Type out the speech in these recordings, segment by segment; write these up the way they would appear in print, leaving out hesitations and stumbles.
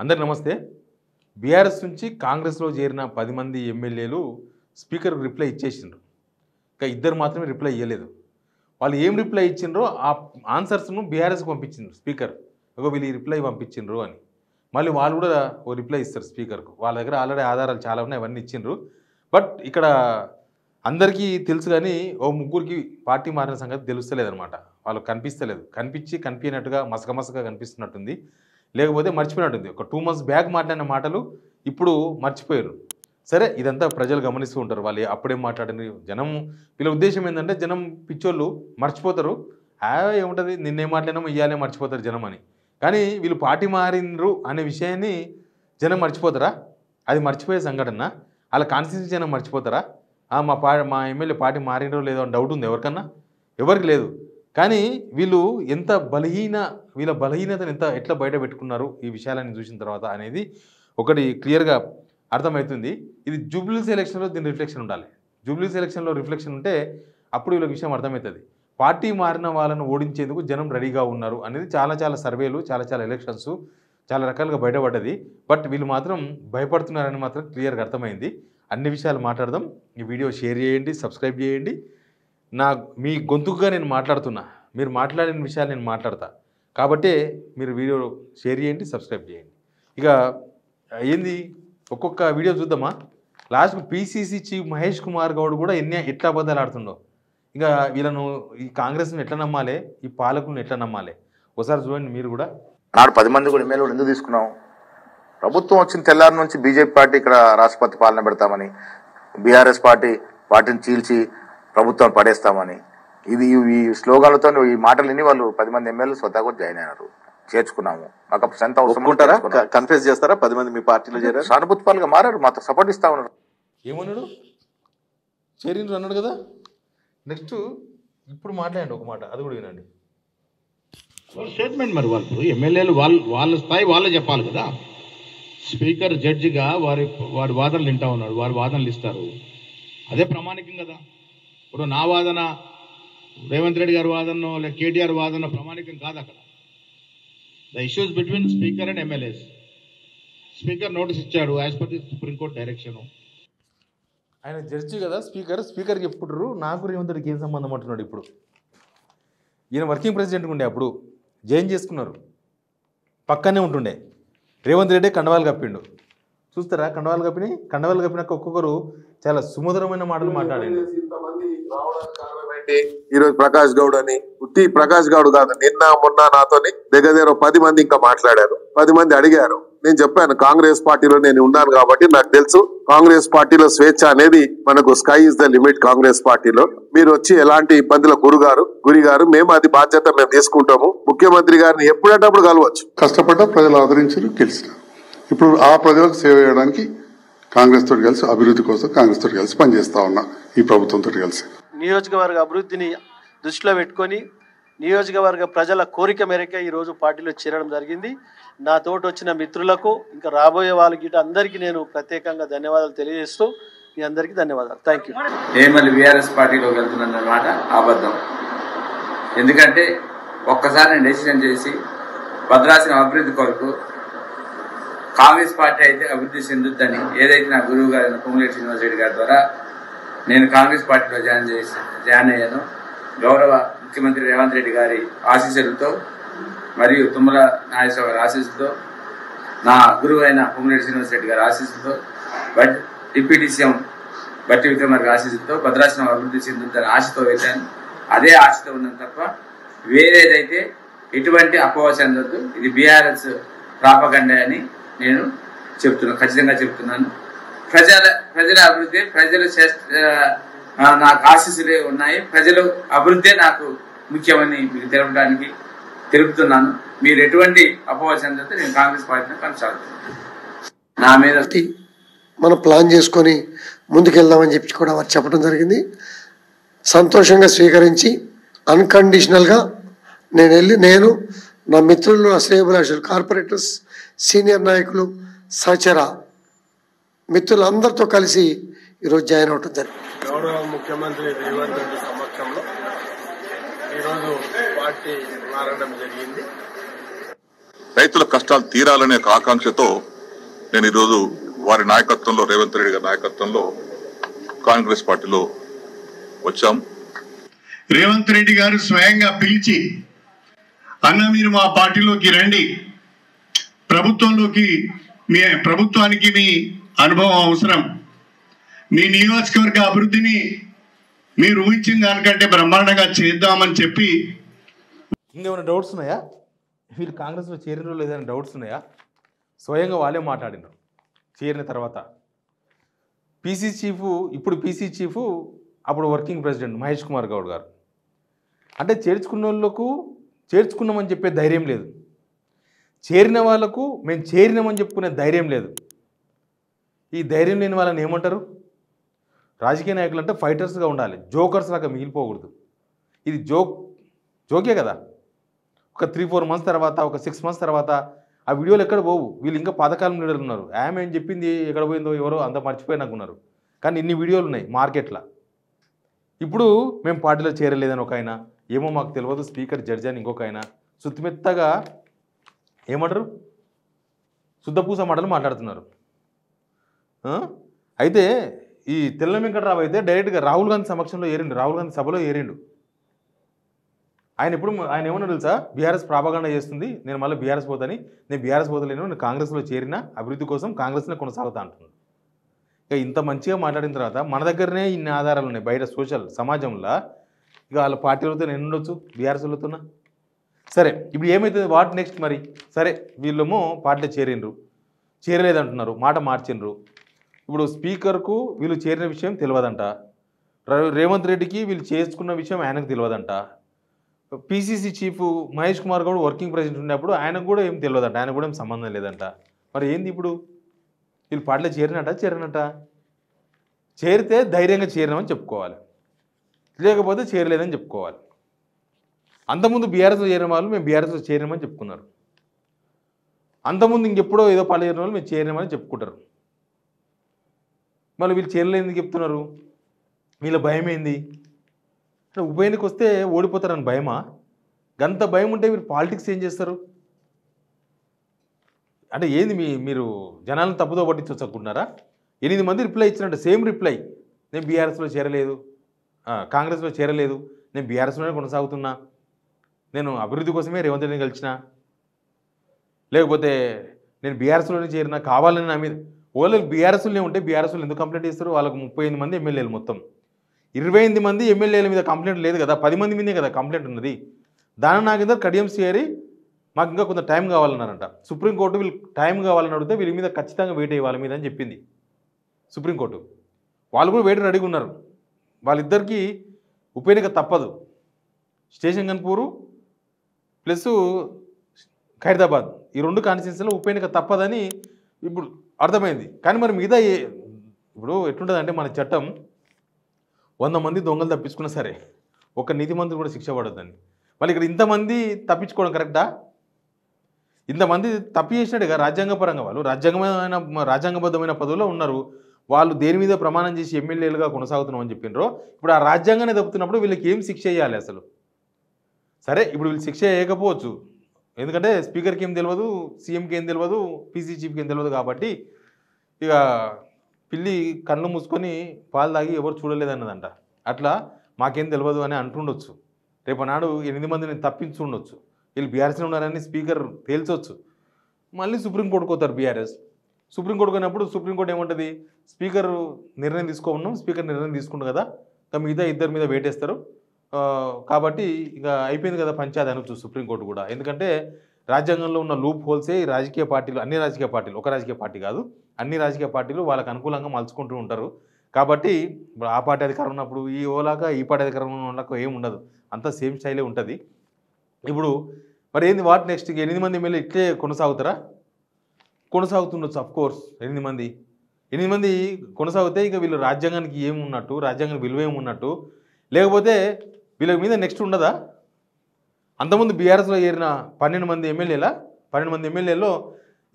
అందరికీ నమస్తే. బీఆర్ఎస్ నుంచి కాంగ్రెస్లో చేరిన 10 మంది ఎమ్మెల్యేలు స్పీకర్కు రిప్లై ఇచ్చేసిండ్రు. ఇంకా ఇద్దరు మాత్రమే రిప్లై ఇవ్వలేదు. వాళ్ళు ఏం రిప్లై ఇచ్చిండ్రో ఆ ఆన్సర్స్ను బీఆర్ఎస్కి పంపించిండ్రు స్పీకర్. వీళ్ళు ఈ రిప్లై పంపించిండ్రు అని. మళ్ళీ వాళ్ళు కూడా ఓ రిప్లై ఇస్తారు స్పీకర్కు. వాళ్ళ దగ్గర ఆల్రెడీ ఆధారాలు చాలా ఉన్నాయి, అవన్నీ ఇచ్చిండ్రు. బట్ ఇక్కడ అందరికీ తెలుసు కానీ ఓ ముగ్గురికి పార్టీ మారిన సంగతి తెలుస్తలేదనమాట. వాళ్ళకి కనిపిస్తలేదు. కనిపించినట్టుగా మసకగా కనిపిస్తున్నట్టుంది. లేకపోతే మర్చిపోయినట్టుంది. ఒక 2 months బ్యాక్ మాట్లాడిన మాటలు ఇప్పుడు మర్చిపోయారు. సరే, ఇదంతా ప్రజలు గమనిస్తూ ఉంటారు. వాళ్ళు అప్పుడేం మాట్లాడింది జనం. వీళ్ళ ఉద్దేశం ఏంటంటే జనం పిచ్చోళ్ళు మర్చిపోతారు. ఏముంటుంది, నిన్నేం మాట్లాడినామో ఇయ్యాలే మర్చిపోతారు జనం అని. కానీ వీళ్ళు పార్టీ మారిండ్రు అనే విషయాన్ని జనం మర్చిపోతారా? అది మర్చిపోయే సంఘటన. వాళ్ళ కాన్స్టిట్యూన్సీ జనం మర్చిపోతారా? మా ఎమ్మెల్యే పార్టీ మారిండ్రో లేదో అని డౌట్ ఉంది ఎవరికన్నా? ఎవరికి లేదు. కానీ వీళ్ళు వీళ్ళ బలహీనతను ఎట్లా బయట పెట్టుకున్నారు ఈ విషయాలన్నీ చూసిన తర్వాత అనేది ఒకటి క్లియర్గా అర్థమవుతుంది. ఇది జూబ్లీస్ ఎలక్షన్లో దీని రిఫ్లెక్షన్ ఉండాలి. జూబ్లీస్ ఎలక్షన్లో రిఫ్లెక్షన్ ఉంటే అప్పుడు వీళ్ళ విషయం అర్థమవుతుంది. పార్టీ మారిన వాళ్ళను ఓడించేందుకు జనం రెడీగా ఉన్నారు అనేది చాలా సర్వేలు, చాలా ఎలక్షన్స్ చాలా రకాలుగా బయటపడ్డది. బట్ వీళ్ళు మాత్రం భయపడుతున్నారని మాత్రం క్లియర్గా అర్థమైంది. అన్ని విషయాలు మాట్లాడదాం. ఈ వీడియో షేర్ చేయండి, సబ్స్క్రైబ్ చేయండి. మీ గొంతుకుగా నేను మాట్లాడుతున్నా, మీరు మాట్లాడిన విషయాలు నేను మాట్లాడతా కాబట్టే మీరు వీడియో షేర్ చేయండి, సబ్స్క్రైబ్ చేయండి. ఇక ఏంది ఒక్కొక్క వీడియో చూద్దామా? లాస్ట్కు PCC చీఫ్ మహేష్ కుమార్ గౌడ్ కూడా ఎట్లా అబద్ధాలు ఆడుతుండో. ఇక వీళ్ళను ఈ కాంగ్రెస్ను ఎట్లా నమ్మాలి, ఈ పాలకులను ఎట్లా నమ్మాలి ఒకసారి చూడండి మీరు కూడా. నాడు 10 మంది కూడా ఎమ్మెల్యేలు ఎందుకు తీసుకున్నాం? ప్రభుత్వం వచ్చిన తెల్లారి నుంచి బీజేపీ పార్టీ ఇక్కడ రాష్ట్రపతి పాలన పెడతామని, బీఆర్ఎస్ పార్టీని చీల్చి ప్రభుత్వాన్ని పడేస్తామని, ఈ స్లోగాన్లతో ఈ మాటలు విని వాళ్ళు 10 మంది ఎమ్మెల్యేలు స్వతహాగా జాయిన్ అయినారు. చేర్చుకున్నాము. మాకు అప్పుడు సొంత అవసరం. కన్ఫ్యూజ్ చేస్తారా? 10 మంది మీ పార్టీలో చేరారు, సానుభూతిపాలుగా మారారు, మాతో సపోర్ట్ ఇస్తా ఉన్నారు. ఏమన్నాడు? చేరిండ్రు అన్నాడు కదా. నెక్స్ట్ ఇప్పుడు మాట్లాడండి ఒక మాట, అది కూడా వినండి. స్టేట్మెంట్ మరి వాళ్ళు ఎమ్మెల్యేలు వాళ్ళ స్థాయి వాళ్ళే చెప్పాలి కదా. స్పీకర్ జడ్జిగా వారి వాదనలు వింటా ఉన్నాడు, వారి వాదనలు ఇస్తారు. అదే ప్రామాణికం కదా. ఇప్పుడు నా వాదన, రేవంత్ రెడ్డి గారి వాదన, లేక కేటీఆర్ వాదన ప్రామాణికం కాదు అక్కడ. The issues between speaker and MLAs. Speaker notice ఇచ్చాడు as per the Supreme Court direction. ఆయన జడ్జి కదా స్పీకర్కి చెప్పుకుంటారు. నాకు రేవంత్ రెడ్డికి ఏం సంబంధం అంటున్నాడు. ఇప్పుడు ఈయన వర్కింగ్ ప్రెసిడెంట్గా ఉండే, అప్పుడు జాయిన్ చేసుకున్నారు, పక్కనే ఉంటుండే. రేవంత్ రెడ్డి కండవాలు కప్పిండు. చూస్తారా కండవాలు కప్పినాక ఒక్కొక్కరు చాలా సుమధురమైన మాటలు మాట్లాడండి. ఈరోజు ప్రకాష్ గౌడ్ అని ఉత్తి ప్రకాష్ గౌడ్ కాదు, నిన్న మొన్న నాతోని దగ్గర 10 మంది ఇంకా మాట్లాడారు. 10 మంది అడిగారు. నేను చెప్పాను కాంగ్రెస్ పార్టీలో నేను ఉన్నాను కాబట్టి నాకు తెలుసు, కాంగ్రెస్ పార్టీలో స్వేచ్ఛ అనేది మనకు sky is the limit. Congress పార్టీలో మీరు వచ్చి ఎలాంటి ఇబ్బందుల గురి గారు మేము అది బాధ్యత మేము తీసుకుంటాము. ముఖ్యమంత్రి గారిని ఎప్పుడంటప్పుడు కలవచ్చు. కష్టపడ్డ ప్రజలు ఆదరించారు, గెలిచిన. ఇప్పుడు ఆ ప్రజలకు సేవ చేయడానికి కాంగ్రెస్ తోటి కలిసి, అభివృద్ధి కోసం కాంగ్రెస్ తోటి కలిసి పనిచేస్తా ఉన్నా, ఈ ప్రభుత్వంతో కలిసి. నియోజకవర్గ అభివృద్ధిని దృష్టిలో పెట్టుకొని నియోజకవర్గ ప్రజల కోరిక మేరకే ఈరోజు పార్టీలో చేరడం జరిగింది. నా తోటి వచ్చిన మిత్రులకు, ఇంకా రాబోయే వాళ్ళకి అందరికీ నేను ప్రత్యేకంగా ధన్యవాదాలు తెలియజేస్తూ మీ అందరికీ ధన్యవాదాలు. Thank you. మళ్ళీ బీఆర్ఎస్ పార్టీలోకి వెళ్తున్నమాట అబద్ధం. ఎందుకంటే ఒక్కసారి నేను డెసిషన్ చేసి భద్రాచలం అభివృద్ధి కొరకు కాంగ్రెస్ పార్టీ అయితే అభివృద్ధి చెందుద్దని ఏదైతే నా గురువు గారు పొంగులేటి శ్రీనివాస్ రెడ్డి గారి ద్వారా నేను కాంగ్రెస్ పార్టీలో జాయిన్ అయ్యాను. గౌరవ ముఖ్యమంత్రి రేవంత్ రెడ్డి గారి ఆశీస్సులతో మరియు తుమ్మల నాగేశ్వర గారి ఆశీస్సులతో, నా గురువు అయిన పొంగులేటి శ్రీనివాస్ రెడ్డి గారి ఆశీస్సులతో, డిప్యూటీ సీఎం బట్టి విక్రమార్క గారి ఆశీస్సులతో భద్రాచలం అభివృద్ధి చెందుతుందని ఆశతో వెళ్ళాను. అదే ఆశతో ఉన్నాను తప్ప వేరేదైతే ఎటువంటి అపోహ చెందొద్దు. ఇది బీఆర్ఎస్ ప్రాపగండ అని నేను ఖచ్చితంగా చెప్తున్నాను. ప్రజల అభివృద్ధి, ప్రజలు నాకు ఆశీస్సులే ఉన్నాయి. ప్రజలు అభివృద్ధే నాకు ముఖ్యమని మీకు తెలుపుతున్నాను. మీరు ఎటువంటి అపోహ చెందితే నేను కాంగ్రెస్ పార్టీని కొనసాగుతున్నాను. నా మీద మనం ప్లాన్ చేసుకొని ముందుకెళ్దామని చెప్పి కూడా వారు చెప్పడం జరిగింది. సంతోషంగా స్వీకరించి అన్కండిషనల్గా నేను నా మిత్రులు, నా శ్రేయోభిలాషులు, కార్పొరేటర్స్, సీనియర్ నాయకులు, సహచర మిత్రులందరితో కలిసి ఈరోజు జాయిన్ అవటం జరిగింది. గౌరవ ముఖ్యమంత్రి రేవంత్ రెడ్డి సమక్షంలో ఈరోజు పార్టీ మారడం జరిగింది. రైతుల కష్టాలు తీరాలనే ఒక ఆకాంక్షతో నేను ఈరోజు వారి నాయకత్వంలో, రేవంత్ రెడ్డి గారి నాయకత్వంలో కాంగ్రెస్ పార్టీలో వచ్చాం. రేవంత్ రెడ్డి గారు స్వయంగా పిలిచి, అన్న మీరు మా పార్టీలోకి రండి, ప్రభుత్వానికి మీ అనుభవం అవసరం, మీ నియోజకవర్గ అభివృద్ధిని మీరు ఊహించిన దానికంటే బ్రహ్మాండంగా చేద్దామని చెప్పి. ఇంకేమైనా డౌట్స్ ఉన్నాయా? వీళ్ళు కాంగ్రెస్లో చేరిన లేదని డౌట్స్ ఉన్నాయా? స్వయంగా వాళ్ళే మాట్లాడినారు చేరిన తర్వాత. పీసీ చీఫ్, ఇప్పుడు పీసీ చీఫ్, అప్పుడు వర్కింగ్ ప్రెసిడెంట్ మహేష్ కుమార్ గౌడ్ గారు. అంటే చేర్చుకున్న వాళ్ళకు చేర్చుకున్నామని చెప్పే ధైర్యం లేదు, చేరిన వాళ్ళకు మేము చేరినామని చెప్పుకునే ధైర్యం లేదు. ఈ ధైర్యం లేని వాళ్ళని ఏమంటారు? రాజకీయ నాయకులు అంటే ఫైటర్స్గా ఉండాలి, జోకర్స్ లాగా మిగిలిపోకూడదు. ఇది జోకే కదా. ఒక 3-4 మంత్స్ తర్వాత, ఒక 6 మంత్స్ తర్వాత ఆ వీడియోలు ఎక్కడ పోవు. వీళ్ళు ఇంకా పాతకాలం లీడర్లు ఉన్నారు. ఆమె ఏం చెప్పింది ఎక్కడ పోయిందో ఎవరో అంత మర్చిపోయినాకున్నారు. కానీ ఇన్ని వీడియోలు ఉన్నాయి మార్కెట్లో. ఇప్పుడు మేము పార్టీలో చేరలేదని ఒక ఆయన, ఏమో మాకు తెలియదు స్పీకర్ జడ్జి అని ఇంకొక ఆయన, సుత్తిమెత్తగా ఏమంటారు, శుద్ధపూస మాటలు మాట్లాడుతున్నారు. అయితే ఈ తెల్ల వెంకటరావు అయితే డైరెక్ట్గా రాహుల్ గాంధీ సమక్షంలో ఏరిండు, రాహుల్ గాంధీ సభలో ఏరిండు. ఆయన ఏమన్నా తెలుసా, బీఆర్ఎస్ ప్రాపగాండా చేస్తుంది, నేను మళ్ళీ బీఆర్ఎస్ పోతాని, నేను బీఆర్ఎస్ పోతలేను, నేను కాంగ్రెస్లో చేరిన అభివృద్ధి కోసం కాంగ్రెస్నే కొనసాగుతా అంటున్నాను. ఇక ఇంత మంచిగా మాట్లాడిన తర్వాత మన దగ్గరనే ఇన్ని ఆధారాలు ఉన్నాయి బయట సోషల్ సమాజంలో. ఇక వాళ్ళ పార్టీలతో నేను ఉండొచ్చు, బీఆర్ఎస్ వెళ్తున్నా. సరే, ఇప్పుడు ఏమవుతుంది, వాట్ నెక్స్ట్ మరి? సరే, వీళ్ళేమో పార్టీలో చేరిండ్రు, చేరలేదంటున్నారు, మాట మార్చిండ్రు. ఇప్పుడు స్పీకర్కు వీళ్ళు చేరిన విషయం తెలియదంట, రేవంత్ రెడ్డికి వీళ్ళు చేసుకున్న విషయం ఆయనకు తెలియదంట, PCC chief Mahesh Kumar Goud working president ఉన్నప్పుడు ఆయనకు కూడా ఏం తెలియదంట, ఆయనకు కూడా ఏం సంబంధం లేదంట. మరి ఏంది ఇప్పుడు? వీళ్ళు పార్టీలో చేరినట్ట? చేరితే ధైర్యంగా చేరినామని చెప్పుకోవాలి, లేకపోతే చేరలేదని చెప్పుకోవాలి. అంతకుముందు బీఆర్ఎస్లో చేరిన వాళ్ళు మేము బీఆర్ఎస్లో చేరినామని చెప్పుకున్నారు. అంతకుముందు ఇంకెప్పుడో ఏదో పార్టీ చేరిన వాళ్ళు మేము చేరినామని చెప్పుకుంటారు. మళ్ళీ వీళ్ళు చేరలేదని చెప్తున్నారు. వీళ్ళ భయం ఏంది? ఉప ఎన్నిక వస్తే ఓడిపోతారని భయమా? గంత భయం ఉంటే మీరు పాలిటిక్స్ ఏం చేస్తారు? అంటే ఏంది మీరు జనాలను తప్పుదో పట్టించనుకుంటున్నారా? 8 మంది రిప్లై ఇచ్చినట్టు సేమ్ రిప్లై, నేను బీఆర్ఎస్లో చేరలేదు, కాంగ్రెస్లో చేరలేదు, నేను బీఆర్ఎస్లోనే కొనసాగుతున్నా, నేను అభివృద్ధి కోసమే రేవంత్ రెడ్డిని కలిసిన, లేకపోతే నేను బీఆర్ఎస్లోనే చేరినా కావాలని నా మీద. ఓన్లీ బీఆర్ఎస్లోనే ఉంటే బీఆర్ఎస్లో ఎందుకు కంప్లైంట్ చేస్తారు? వాళ్ళకు 38 మంది ఎమ్మెల్యేలు, మొత్తం 28 మంది ఎమ్మెల్యేల మీద కంప్లైంట్ లేదు కదా, 10 మంది మీదే కదా కంప్లైంట్ ఉన్నది. దాని నాగేందర్ కడియం సిఆరి మాకు ఇంకా కొంత టైం కావాలన్నారంట. సుప్రీంకోర్టు వీళ్ళు టైం కావాలని అడిగితే వీళ్ళ మీద ఖచ్చితంగా వెయిట్ అయ్యి వాళ్ళ మీద అని చెప్పింది సుప్రీంకోర్టు. వాళ్ళు కూడా వెయిట్ రెడీగా ఉన్నారు. వాళ్ళిద్దరికీ ఉప ఎన్నిక తప్పదు. స్టేషన్ గన్పూరు ప్లస్ ఖైరదాబాద్, ఈ 2 కాన్స్టిట్యున్సీలో ఉప ఎన్నిక తప్పదని ఇప్పుడు అర్థమైంది. కానీ మరి మిగతా ఇప్పుడు ఎట్లుంటుందంటే మన చట్టం 100 మంది దొంగలు తప్పించుకున్నా సరే ఒక నీతిమంతుడు కూడా శిక్ష పడొద్దని. మళ్ళీ ఇక్కడ ఇంతమంది తప్పించుకోవడం కరెక్టా? ఇంతమంది తప్పు చేసినట్టుగా రాజ్యాంగపరంగా వాళ్ళు రాజ్యాంగబద్ధమైన పదవుల్లో ఉన్నారు. వాళ్ళు దేని మీద ప్రమాణం చేసి ఎమ్మెల్యేలుగా కొనసాగుతున్నాం అని చెప్పినారో, ఇప్పుడు ఆ రాజ్యాంగాన్ని తప్పుతున్నప్పుడు వీళ్ళకి ఏం శిక్ష చేయాలి అసలు? సరే, ఇప్పుడు వీళ్ళు శిక్ష వేయకపోవచ్చు, ఎందుకంటే స్పీకర్కి ఏం తెలియదు, సీఎంకి ఏం తెలియదు, పీసీ చీఫ్కి ఏం తెలియదు. కాబట్టి ఇక పిల్లి కళ్ళు మూసుకొని పాలు తాగి ఎవరు చూడలేదన్నదంట. అట్లా మాకేం తెలియదు అని అంటుండొచ్చు. రేపు నాడు 8 మందిని తప్పించి ఉండొచ్చు. వీళ్ళు బీఆర్ఎస్లో ఉన్నారని స్పీకర్ తేల్చొచ్చు. మళ్ళీ సుప్రీంకోర్టుకు పోతారు బీఆర్ఎస్. సుప్రీంకోర్టుకు పోయినప్పుడు సుప్రీంకోర్టు ఏమంటుంది, స్పీకర్ నిర్ణయం తీసుకోమన్నాం, స్పీకర్ నిర్ణయం తీసుకుంటు కదా, మిగతా 2 మీద వేటేస్తారు, కాబట్టి ఇక అయిపోయింది కదా పంచాయతీ అనొచ్చు సుప్రీంకోర్టు కూడా. ఎందుకంటే రాజ్యాంగంలో ఉన్న లూప్ హోల్సే ఈ రాజకీయ పార్టీలు, అన్ని రాజకీయ పార్టీలు, ఒక రాజకీయ పార్టీ కాదు, అన్ని రాజకీయ పార్టీలు వాళ్ళకు అనుకూలంగా మలుచుకుంటూ ఉంటారు. కాబట్టి ఇప్పుడు ఆ పార్టీ అధికారం ఉన్నప్పుడు ఈ ఓలాగా ఈ పార్టీ అధికారం ఉన్నకు ఏమి ఉండదు, అంతా సేమ్ స్టైలే ఉంటుంది. ఇప్పుడు మరి ఏంది వాట్ నెక్స్ట్? 8 మంది ఎమ్మెల్యే ఇట్లే కొనసాగుతారా? కొనసాగుతుండొచ్చు అఫ్కోర్స్. 8 మంది కొనసాగితే ఇక వీళ్ళు రాజ్యాంగానికి ఏమున్నట్టు, రాజ్యాంగానికి విలువ ఏమున్నట్టు, లేకపోతే వీళ్ళ మీద నెక్స్ట్ ఉండదా? అంతకుముందు బీఆర్ఎస్లో చేరిన 12 మంది ఎమ్మెల్యేలో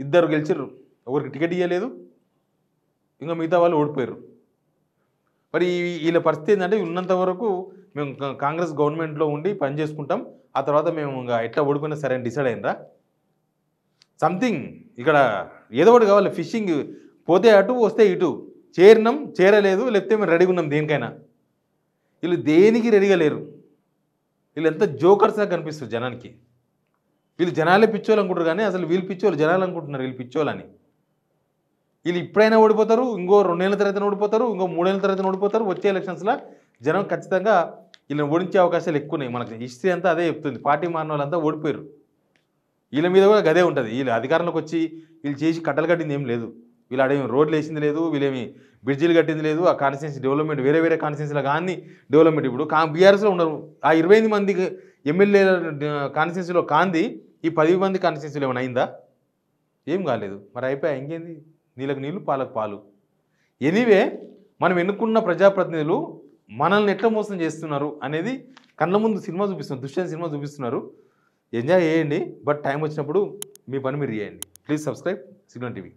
2 గెలిచారు, ఎవరికి టికెట్ ఇవ్వలేదు, ఇంకా మిగతా వాళ్ళు ఓడిపోయారు. మరి వీళ్ళ పరిస్థితి ఏంటంటే ఉన్నంత వరకు మేము కాంగ్రెస్ గవర్నమెంట్లో ఉండి పని చేసుకుంటాం, ఆ తర్వాత మేము ఇంకా ఎట్లా ఓడిపోయినా సరే అని డిసైడ్ అయినరా? సంథింగ్ ఇక్కడ ఏదో ఒకటి కావాలి. ఫిషింగ్ పోతే అటు వస్తే ఇటు, చేరినాం చేరలేదు లేకపోతే మేము రెడీగా ఉన్నాం దేనికైనా. వీళ్ళు దేనికి రెడీగా లేరు. వీళ్ళు ఎంత జోకర్స్గా కనిపిస్తారు జనానికి. వీళ్ళు జనాలే పిచ్చోళ్ళు అనుకుంటారు కానీ అసలు వీళ్ళు పిచ్చోళ్ళు జనాలు అనుకుంటున్నారు వీళ్ళు పిచ్చోళ్ళని. వీళ్ళు ఇప్పుడైనా ఓడిపోతారు, ఇంకో 2 నెలల తర్వాత ఓడిపోతారు, ఇంకో 3 నెలల తర్వాత ఓడిపోతారు. వచ్చే ఎలక్షన్స్లో జనం ఖచ్చితంగా వీళ్ళని ఓడించే అవకాశాలు ఎక్కువ ఉన్నాయి. మనకి హిస్టరీ అంతా అదే చెప్తుంది. పార్టీ మారిన వాళ్ళంతా ఓడిపోయారు. వీళ్ళ మీద కూడా గదే ఉంటుంది. వీళ్ళు అధికారంలోకి వచ్చి వీళ్ళు చేసి కట్టలు కట్టింది ఏం లేదు. వీళ్ళు ఆడేమి రోడ్లు వేసింది లేదు, వీళ్ళేమి బ్రిడ్జిలు కట్టింది లేదు. ఆ కాన్స్టిట్యున్సీ డెవలప్మెంట్ వేరే కాన్స్టిట్యున్సీలో కానీ డెవలప్మెంట్ ఇప్పుడు బీఆర్ఎస్లో ఉన్నారు. ఆ 25 మంది ఎమ్మెల్యేల కాన్స్టిట్యున్సీలో కాంది ఈ 10 మంది కాన్స్టిట్యున్సీలో ఏమైనా అయిందా? ఏం కాలేదు. మరి అయిపోయా ఇంకేంది, నీళ్ళకు నీళ్ళు పాలకు పాలు. ఎనీవే మనం ఎన్నుకున్న ప్రజాప్రతినిధులు మనల్ని ఎట్లా మోసం చేస్తున్నారు అనేది కళ్ళ ముందు సినిమా చూపిస్తున్నారు, దుష్యంత్ సినిమా చూపిస్తున్నారు. ఎంజాయ్ చేయండి, బట్ టైం వచ్చినప్పుడు మీ పని మీరు చేయండి. Please subscribe signal TV.